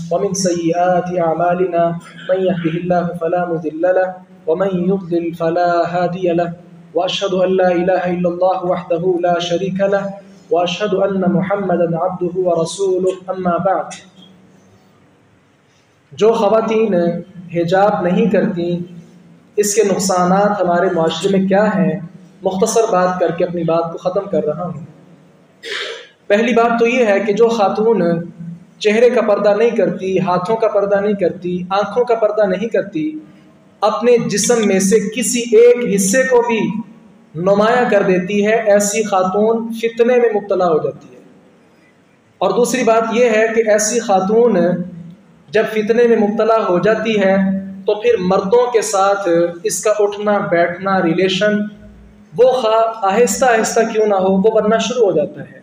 ومن سیئات اعمالنا من يهده الله فلا مضل له ومن يضلل فلا هادي له واشهد ان لا اله الا الله وحده لا شريك له واشهد ان محمدا عبده ورسوله اما بعد۔ جو خواتین حجاب نہیں کرتی اس کے نقصانات ہمارے معاشرے میں کیا ہیں، مختصر بات کر کے اپنی بات کو ختم کر رہا ہوں۔ پہلی بات تو یہ ہے کہ جو خاتون چہرے کا پردہ نہیں کرتی، ہاتھوں کا پردہ نہیں کرتی، آنکھوں کا پردہ نہیں کرتی، اپنے جسم میں سے کسی ایک حصے کو بھی نمایاں کر دیتی ہے، ایسی خاتون فتنے میں مبتلا ہو جاتی ہے۔ اور دوسری بات یہ ہے کہ ایسی خاتون جب فتنے میں مبتلا ہو جاتی ہے تو پھر مردوں کے ساتھ اس کا اٹھنا بیٹھنا ریلیشن وہ خواہ آہستہ آہستہ کیوں نہ ہو وہ بننا شروع ہو جاتا ہے۔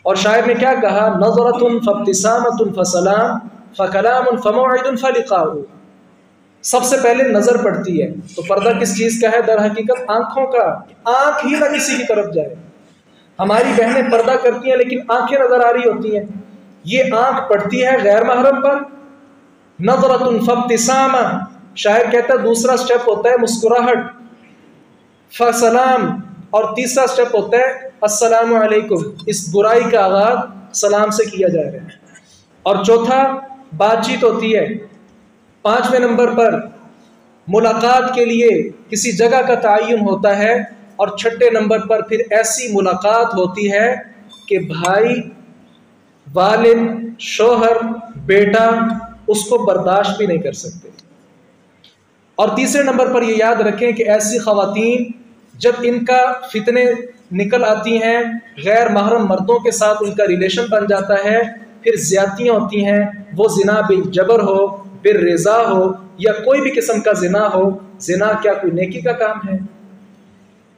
اور شاعر نے کیا کہا، نظرۃ فابتسامۃ فسلام فکلام فموعد فلقاء۔ سب سے پہلے نظر پڑتی ہے تو پردہ کس چیز کا ہے؟ در حقیقت آنکھوں کا، آنکھ ہی نہ کسی کی طرف جائے۔ ہماری بہنیں پردہ کرتی ہیں لیکن آنکھیں نظر آ رہی ہوتی ہیں، یہ آنکھ پڑتی ہے غیر محرم پر۔ نظرۃ فابتسامہ، شاعر کہتا ہے دوسرا سٹیپ ہوتا ہے مسکراہٹ، فسلام، اور تیسرا سٹیپ ہوتا ہے السلام علیکم، اس برائی کا آغاز سلام سے کیا جا رہا ہے۔ اور چوتھا بات چیت ہوتی ہے، پانچویں نمبر پر ملاقات کے لیے کسی جگہ کا تعین ہوتا ہے، اور چھٹے نمبر پر پھر ایسی ملاقات ہوتی ہے کہ بھائی، والد، شوہر، بیٹا اس کو برداشت بھی نہیں کر سکتے۔ اور تیسرے نمبر پر یہ یاد رکھیں کہ ایسی خواتین جب ان کا فتنے نکل آتی ہیں، غیر محرم مردوں کے ساتھ ان کا ریلیشن بن جاتا ہے، پھر زیادتیاں ہوتی ہیں، وہ زنا بالجبر ہو، بالرضا ہو، یا کوئی بھی قسم کا زنا ہو۔ زنا کیا کوئی نیکی کا کام ہے؟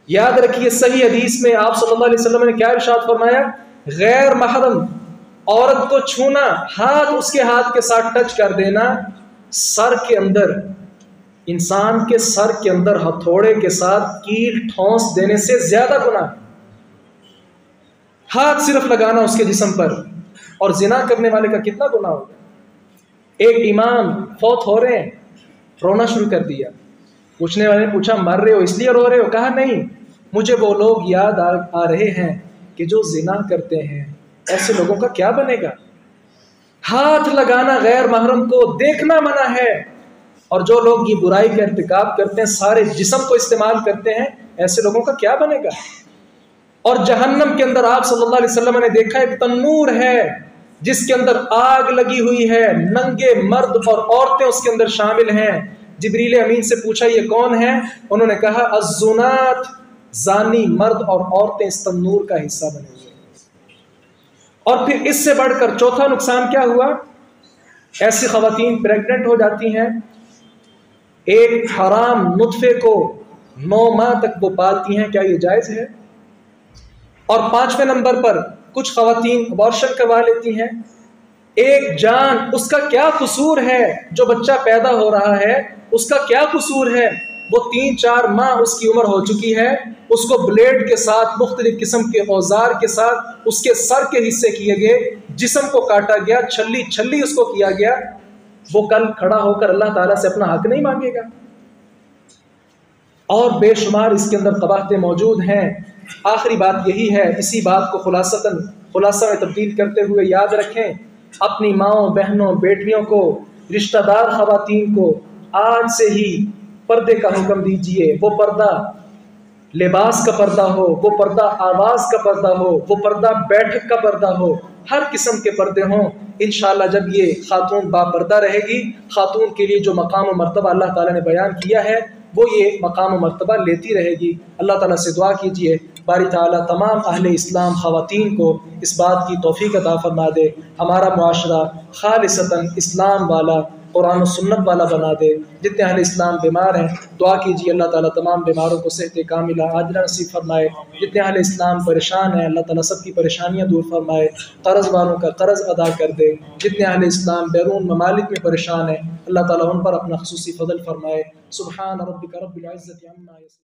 یاد رکھیے صحیح حدیث میں آپ صلی اللہ علیہ وسلم نے کیا ارشاد فرمایا، غیر محرم عورت کو چھونا، ہاتھ اس کے ہاتھ کے ساتھ ٹچ کر دینا، سر کے اندر، انسان کے سر کے اندر ہتھوڑے کے ساتھ کیل ٹھونس دینے سے زیادہ گناہ۔ ہاتھ صرف لگانا اس کے جسم پر، اور زنا کرنے والے کا کتنا گناہ ہوگا۔ ایک امام فوت ہو رہے ہیں، رونا شروع کر دیا۔ پوچھنے والے نے پوچھا مر رہے ہو اس لیے رو رہے ہو؟ کہا نہیں، مجھے وہ لوگ یاد آ رہے ہیں کہ جو زنا کرتے ہیں، ایسے لوگوں کا کیا بنے گا۔ ہاتھ لگانا غیر محرم کو دیکھنا منع ہے، اور جو لوگ یہ برائی کا ارتکاب کرتے ہیں، سارے جسم کو استعمال کرتے ہیں، ایسے لوگوں کا کیا بنے گا۔ اور جہنم کے اندر آپ صلی اللہ علیہ وسلم نے دیکھا ایک تنور ہے جس کے اندر آگ لگی ہوئی ہے، ننگے مرد اور عورتیں اس کے اندر شامل ہیں۔ جبریل امین سے پوچھا یہ کون ہیں؟ انہوں نے کہا الزنات، زانی مرد اور عورتیں اس تنور کا حصہ بنے ہوئے۔ اور پھر اس سے بڑھ کر چوتھا نقصان کیا ہوا؟ ایسی خواتین پریگننٹ ہو جاتی ہیں، ایک حرام نطفے کو 9 ماہ تک وہ پالتی ہیں، کیا یہ جائز ہے؟ اور 5ویں نمبر پر کچھ خواتین ابارشن کروا لیتی ہیں۔ ایک جان، اس کا کیا قصور ہے؟ جو بچہ پیدا ہو رہا ہے اس کا کیا قصور ہے؟ وہ 3-4 ماہ اس کی عمر ہو چکی ہے، اس کو بلیڈ کے ساتھ مختلف قسم کے اوزار کے ساتھ اس کے سر کے حصے کیے گئے، جسم کو کاٹا گیا، چھلی اس کو کیا گیا، وہ کل کھڑا ہو کر اللہ تعالیٰ سے اپنا حق نہیں مانگے گا؟ اور بے شمار اس کے اندر قباحتیں موجود ہیں۔ آخری بات یہی ہے، اسی بات کو خلاصہ میں تبدیل کرتے ہوئے یاد رکھیں، اپنی ماؤں، بہنوں، بیٹیوں کو، رشتہ دار خواتین کو آج سے ہی پردے کا حکم دیجئے۔ وہ پردہ لباس کا پردہ ہو، وہ پردہ آواز کا پردہ ہو، وہ پردہ بیٹھک کا پردہ ہو، ہر قسم کے پردے ہوں۔ انشاءاللہ جب یہ خاتون باپردہ رہے گی، خاتون کے لیے جو مقام و مرتبہ اللہ تعالیٰ نے بیان کیا ہے وہ یہ مقام و مرتبہ لیتی رہے گی۔ اللہ تعالیٰ سے دعا کیجئے باری تعالیٰ تمام اہل اسلام خواتین کو اس بات کی توفیق عطا فرما دے، ہمارا معاشرہ خالصتاً اسلام والا، قرآن و سنت والا بنا دے۔ جتنے اہل اسلام بیمار ہیں دعا کیجیے اللہ تعالیٰ تمام بیماروں کو صحت کاملہ عاجلہ نصیب فرمائے۔ جتنے اہل اسلام پریشان ہیں اللہ تعالیٰ سب کی پریشانیاں دور فرمائے، قرض والوں کا قرض ادا کر دے۔ جتنے اہل اسلام بیرون ممالک میں پریشان ہیں اللہ تعالیٰ ان پر اپنا خصوصی فضل فرمائے۔ سبحان ربک رب العزت عما یصفون۔